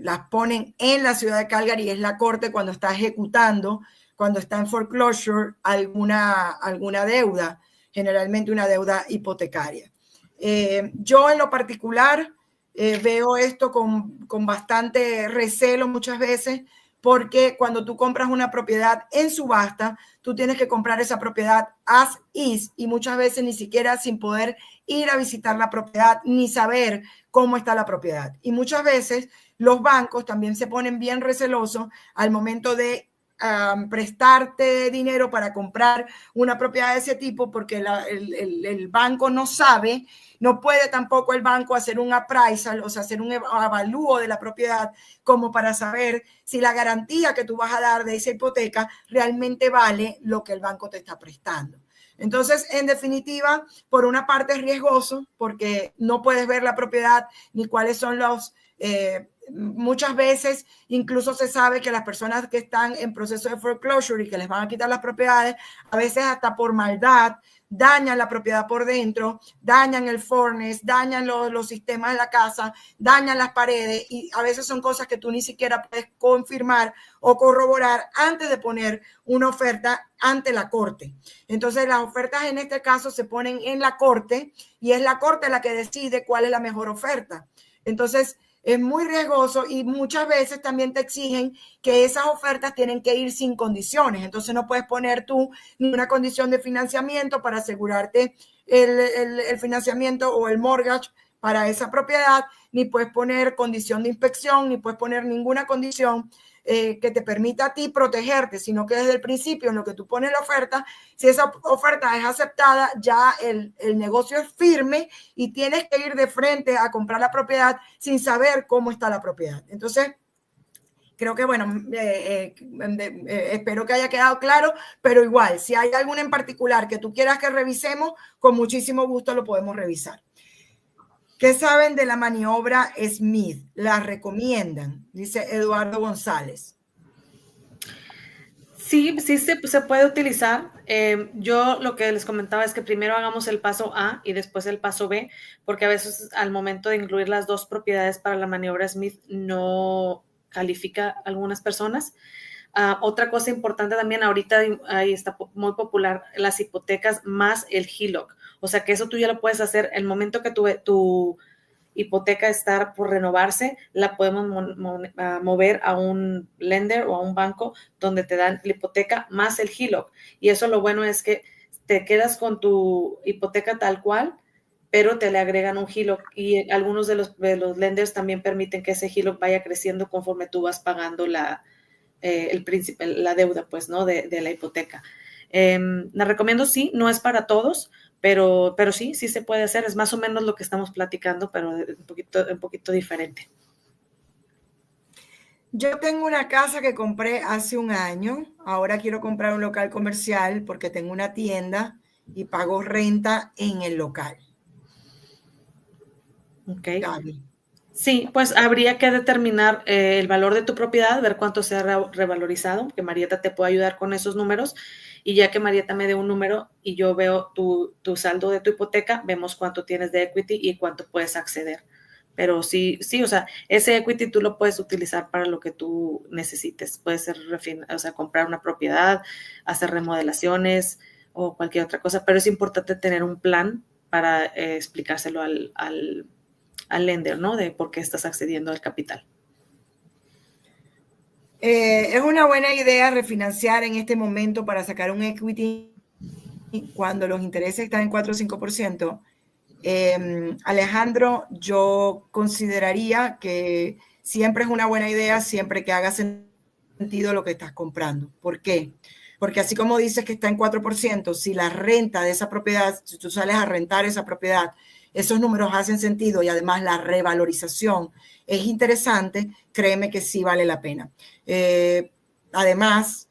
las ponen en la ciudad de Calgary, es la corte cuando está ejecutando, cuando está en foreclosure alguna deuda, generalmente una deuda hipotecaria. Yo en lo particular veo esto con bastante recelo muchas veces, porque cuando tú compras una propiedad en subasta, tú tienes que comprar esa propiedad as is, y muchas veces ni siquiera sin poder ir a visitar la propiedad ni saber cómo está la propiedad. Y muchas veces los bancos también se ponen bien recelosos al momento de prestarte dinero para comprar una propiedad de ese tipo, porque el banco no sabe, no puede tampoco el banco hacer un appraisal, o sea, hacer un avalúo de la propiedad como para saber si la garantía que tú vas a dar de esa hipoteca realmente vale lo que el banco te está prestando. Entonces, en definitiva, por una parte es riesgoso porque no puedes ver la propiedad ni cuáles son los... muchas veces incluso se sabe que las personas que están en proceso de foreclosure y que les van a quitar las propiedades, a veces hasta por maldad, dañan la propiedad por dentro, dañan el furnace, dañan los sistemas de la casa, dañan las paredes y a veces son cosas que tú ni siquiera puedes confirmar o corroborar antes de poner una oferta ante la corte. Entonces las ofertas en este caso se ponen en la corte y es la corte la que decide cuál es la mejor oferta. Entonces es muy riesgoso y muchas veces también te exigen que esas ofertas tienen que ir sin condiciones. Entonces no puedes poner tú ninguna condición de financiamiento para asegurarte el financiamiento o el mortgage para esa propiedad, ni puedes poner condición de inspección, ni puedes poner ninguna condición que te permita a ti protegerte, sino que desde el principio en lo que tú pones la oferta, si esa oferta es aceptada, ya el negocio es firme y tienes que ir de frente a comprar la propiedad sin saber cómo está la propiedad. Entonces, creo que, bueno, espero que haya quedado claro, pero igual, si hay alguna en particular que tú quieras que revisemos, con muchísimo gusto lo podemos revisar. ¿Qué saben de la maniobra Smith? ¿La recomiendan? Dice Eduardo González. Sí, sí se puede utilizar. Yo lo que les comentaba es que primero hagamos el paso A y después el paso B, porque a veces al momento de incluir las dos propiedades para la maniobra Smith no califica a algunas personas. Otra cosa importante también, ahorita ahí está muy popular las hipotecas más el HELOC. O sea que eso tú ya lo puedes hacer el momento que tu hipoteca está por renovarse, la podemos mover a un lender o a un banco donde te dan la hipoteca más el HELOC. Y eso lo bueno es que te quedas con tu hipoteca tal cual, pero te le agregan un HELOC y algunos de los lenders también permiten que ese HELOC vaya creciendo conforme tú vas pagando la deuda, pues, ¿no? De la hipoteca. La recomiendo, sí, no es para todos, pero sí se puede hacer. Es más o menos lo que estamos platicando, pero un poquito diferente. Yo tengo una casa que compré hace un año. Ahora quiero comprar un local comercial porque tengo una tienda y pago renta en el local. Ok. Gaby. Sí, pues habría que determinar el valor de tu propiedad, ver cuánto se ha revalorizado, que Marieta te pueda ayudar con esos números, y ya que Marieta me dé un número y yo veo tu saldo de tu hipoteca, vemos cuánto tienes de equity y cuánto puedes acceder. Pero sí, o sea, ese equity tú lo puedes utilizar para lo que tú necesites. Puede ser, o sea, comprar una propiedad, hacer remodelaciones o cualquier otra cosa, pero es importante tener un plan para explicárselo al lender, ¿no? De por qué estás accediendo al capital. Es una buena idea refinanciar en este momento para sacar un equity cuando los intereses están en 4 o 5%. Alejandro, yo consideraría que siempre es una buena idea, siempre que haga sentido lo que estás comprando. ¿Por qué? Porque así como dices que está en 4%, si la renta de esa propiedad, si tú sales a rentar esa propiedad, esos números hacen sentido y además la revalorización es interesante, créeme que sí vale la pena. Además,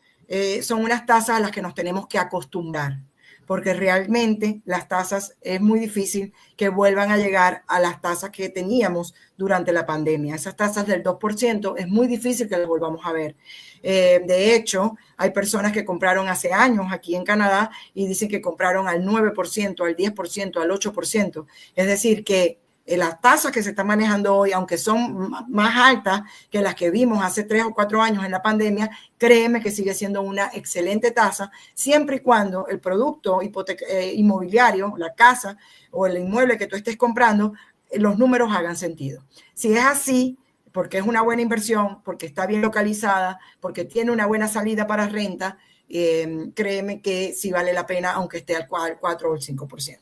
son unas tasas a las que nos tenemos que acostumbrar, porque realmente las tasas es muy difícil que vuelvan a llegar a las tasas que teníamos durante la pandemia. Esas tasas del 2% es muy difícil que las volvamos a ver. De hecho, hay personas que compraron hace años aquí en Canadá y dicen que compraron al 9%, al 10%, al 8%. Es decir, que las tasas que se están manejando hoy, aunque son más altas que las que vimos hace 3 o 4 años en la pandemia, créeme que sigue siendo una excelente tasa, siempre y cuando el producto inmobiliario, la casa o el inmueble que tú estés comprando, los números hagan sentido. Si es así, porque es una buena inversión, porque está bien localizada, porque tiene una buena salida para renta, créeme que sí vale la pena, aunque esté al 4 o el 5%.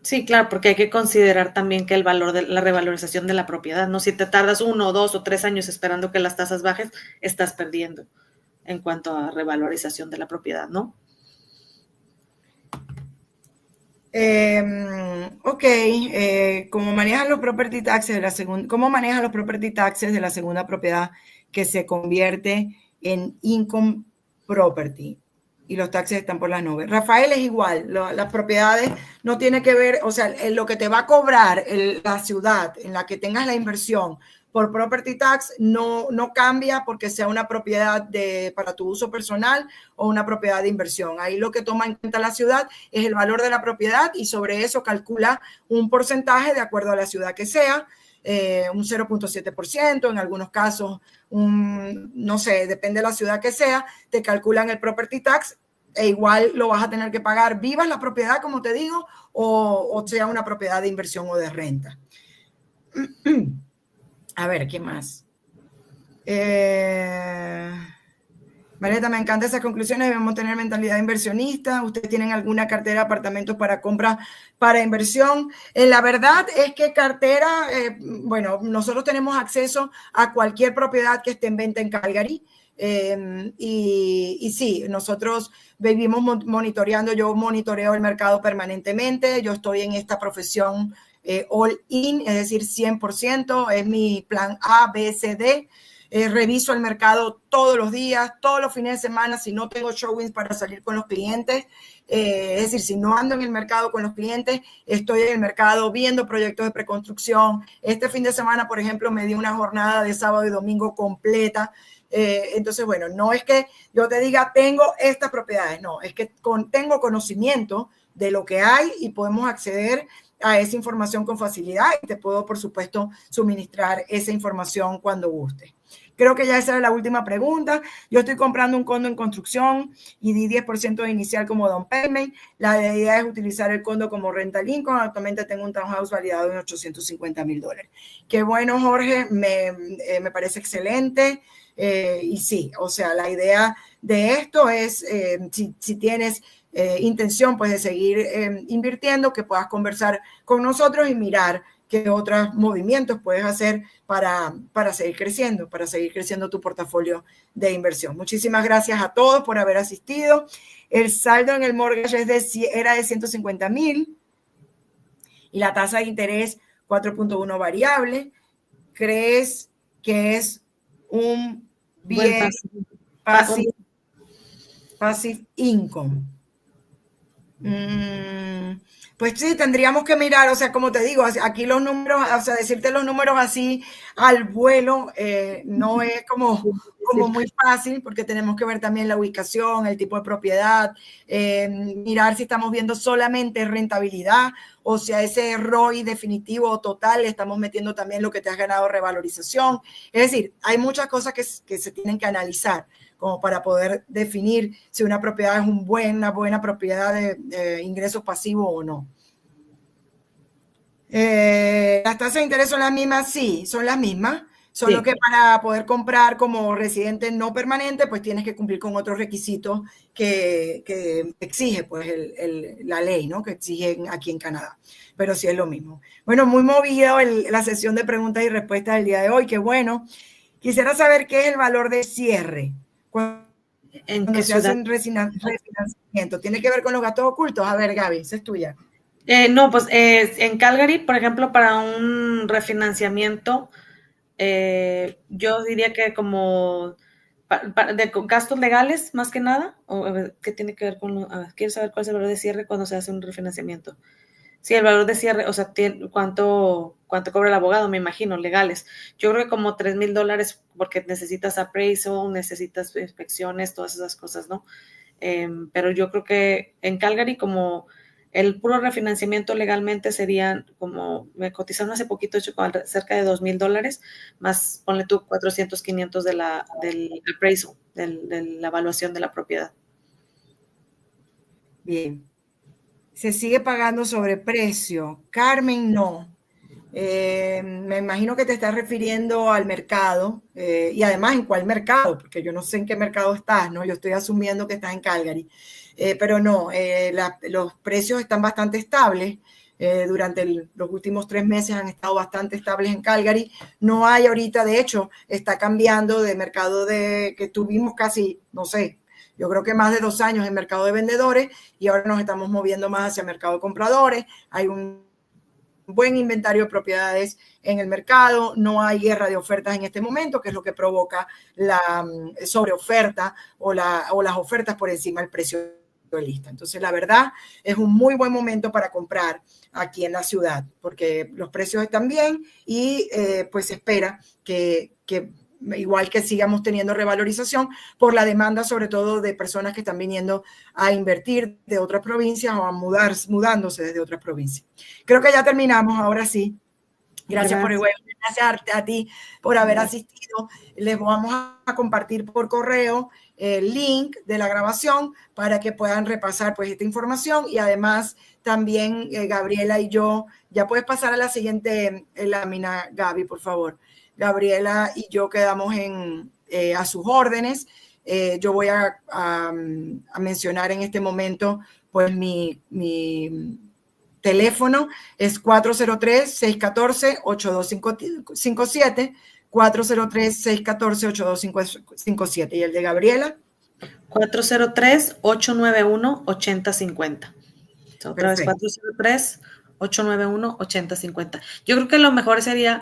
Sí, claro, porque hay que considerar también que el valor de la revalorización de la propiedad, ¿no? Si te tardas 1, 2 o 3 años esperando que las tasas bajen, estás perdiendo. en cuanto a revalorización de la propiedad, ¿no? Ok, ¿cómo manejan los property taxes de la segunda? ¿Cómo manejan los property taxes de la segunda propiedad que se convierte en income property? Y los taxes están por las nubes. Rafael, es igual, las propiedades no tiene que ver, o sea, lo que te va a cobrar la ciudad en la que tengas la inversión por property tax no cambia porque sea una propiedad para tu uso personal o una propiedad de inversión. Ahí lo que toma en cuenta la ciudad es el valor de la propiedad y sobre eso calcula un porcentaje de acuerdo a la ciudad que sea, un 0.7%, en algunos casos, no sé, depende de la ciudad que sea, te calculan el property tax e igual lo vas a tener que pagar, vivas la propiedad, como te digo, o sea una propiedad de inversión o de renta. A ver, ¿qué más? Marieta, me encantan esas conclusiones. Debemos tener mentalidad inversionista. ¿Ustedes tienen alguna cartera de apartamentos para compra, para inversión? La verdad es que cartera, bueno, nosotros tenemos acceso a cualquier propiedad que esté en venta en Calgary. Y sí, nosotros vivimos monitoreando, yo monitoreo el mercado permanentemente. Yo estoy en esta profesión all in, es decir, 100%, es mi plan A, B, C, D. Reviso el mercado todos los días, todos los fines de semana, si no tengo showings para salir con los clientes, es decir, si no ando en el mercado con los clientes, estoy en el mercado viendo proyectos de preconstrucción. Este fin de semana, por ejemplo, me di una jornada de sábado y domingo completa. Entonces, bueno, no es que yo te diga, tengo estas propiedades, no, es que tengo conocimiento de lo que hay y podemos acceder a esa información con facilidad y te puedo, por supuesto, suministrar esa información cuando guste. Creo que ya esa era la última pregunta. Yo estoy comprando un condo en construcción y di 10% de inicial como down payment. La idea es utilizar el condo como rental income. Actualmente tengo un townhouse validado en $850,000. Qué bueno, Jorge. Me parece excelente. Y sí, o sea, la idea de esto es, si tienes intención pues de seguir invirtiendo, que puedas conversar con nosotros y mirar qué otros movimientos puedes hacer para seguir creciendo tu portafolio de inversión. Muchísimas gracias a todos por haber asistido. El saldo en el mortgage era de 150,000 y la tasa de interés 4.1 variable. ¿Crees que es un bien passive income? Pues sí, tendríamos que mirar, o sea, como te digo, aquí los números, o sea, decirte los números así al vuelo no es como muy fácil porque tenemos que ver también la ubicación, el tipo de propiedad, mirar si estamos viendo solamente rentabilidad o si a ese ROI definitivo o total le estamos metiendo también lo que te has ganado revalorización. Es decir, hay muchas cosas que se tienen que analizar como para poder definir si una propiedad es una buena propiedad de ingresos pasivos o no. ¿Las tasas de interés son las mismas? Sí, son las mismas. Solo que para poder comprar como residente no permanente, pues tienes que cumplir con otros requisitos que exige pues la ley, ¿no? Que exigen aquí en Canadá. Pero sí es lo mismo. Bueno, muy movido la sesión de preguntas y respuestas del día de hoy. Qué bueno. Quisiera saber qué es el valor de cierre. Cuando se hace un refinanciamiento. ¿Tiene que ver con los gastos ocultos? A ver, Gaby, esa es tuya. No, pues en Calgary, por ejemplo, para un refinanciamiento, yo diría que como de gastos legales, más que nada, o ¿qué tiene que ver con? ¿Quieres saber cuál es el valor de cierre cuando se hace un refinanciamiento? Sí, el valor de cierre, o sea, ¿cuánto cobra el abogado? Me imagino, legales. Yo creo que como $3,000 porque necesitas appraisal, necesitas inspecciones, todas esas cosas, ¿no? Pero yo creo que en Calgary como el puro refinanciamiento legalmente serían como, me cotizaron hace poquito, hecho cerca de $2,000, más ponle tú 400, 500 del appraisal, de la evaluación de la propiedad. Bien. ¿Se sigue pagando sobreprecio? Carmen, no. Me imagino que te estás refiriendo al mercado y además en cuál mercado, porque yo no sé en qué mercado estás, ¿no? Yo estoy asumiendo que estás en Calgary, pero no, los precios están bastante estables. durante los últimos 3 meses han estado bastante estables en Calgary. No hay ahorita, de hecho, está cambiando de mercado que tuvimos casi, no sé, yo creo que más de 2 años en mercado de vendedores y ahora nos estamos moviendo más hacia mercado de compradores. Hay un buen inventario de propiedades en el mercado, no hay guerra de ofertas en este momento, que es lo que provoca la sobreoferta o las ofertas por encima del precio de lista. Entonces, la verdad, es un muy buen momento para comprar aquí en la ciudad, porque los precios están bien y pues se espera que igual que sigamos teniendo revalorización por la demanda, sobre todo de personas que están viniendo a invertir de otras provincias o a mudándose desde otras provincias. Creo que ya terminamos, ahora sí. Gracias por el webinar, gracias a ti por haber asistido. Les vamos a compartir por correo el link de la grabación para que puedan repasar pues esta información y además también Gabriela y yo, ya puedes pasar a la siguiente lámina, Gaby, por favor. Gabriela y yo quedamos a sus órdenes. Yo voy a mencionar en este momento pues mi teléfono es 403-614-8257, 403-614-8257. ¿Y el de Gabriela? 403-891-8050. Otra vez, 403-891-8050. Yo creo que lo mejor sería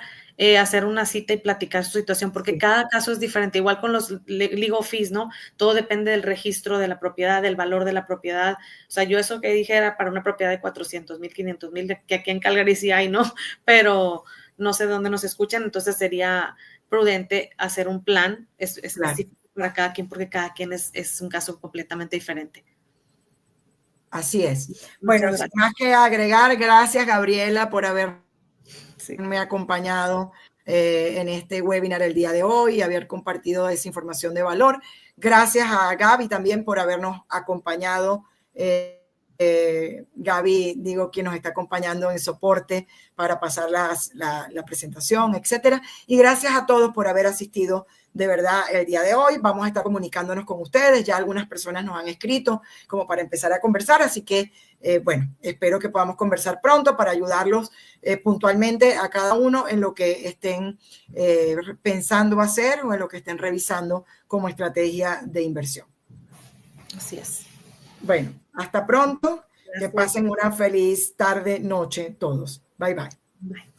hacer una cita y platicar su situación, porque cada caso es diferente, igual con los legal fees, ¿no? Todo depende del registro de la propiedad, del valor de la propiedad. O sea, yo eso que dije era para una propiedad de 400,000, 500,000, que aquí en Calgary sí hay, ¿no? Pero no sé dónde nos escuchan, entonces sería prudente hacer un plan específico para cada quien, porque cada quien es un caso completamente diferente. Así es. Bueno, sin más que agregar, gracias Gabriela por haberme acompañado en este webinar el día de hoy y haber compartido esa información de valor. Gracias a Gaby también por habernos acompañado. Gaby, quien nos está acompañando en soporte para pasar la presentación, etcétera. Y gracias a todos por haber asistido de verdad el día de hoy. Vamos a estar comunicándonos con ustedes. Ya algunas personas nos han escrito como para empezar a conversar, así que bueno, espero que podamos conversar pronto para ayudarlos puntualmente a cada uno en lo que estén pensando hacer o en lo que estén revisando como estrategia de inversión. Así es. Bueno, hasta pronto. Gracias. Que pasen una feliz tarde, noche todos. Bye, bye. Bye.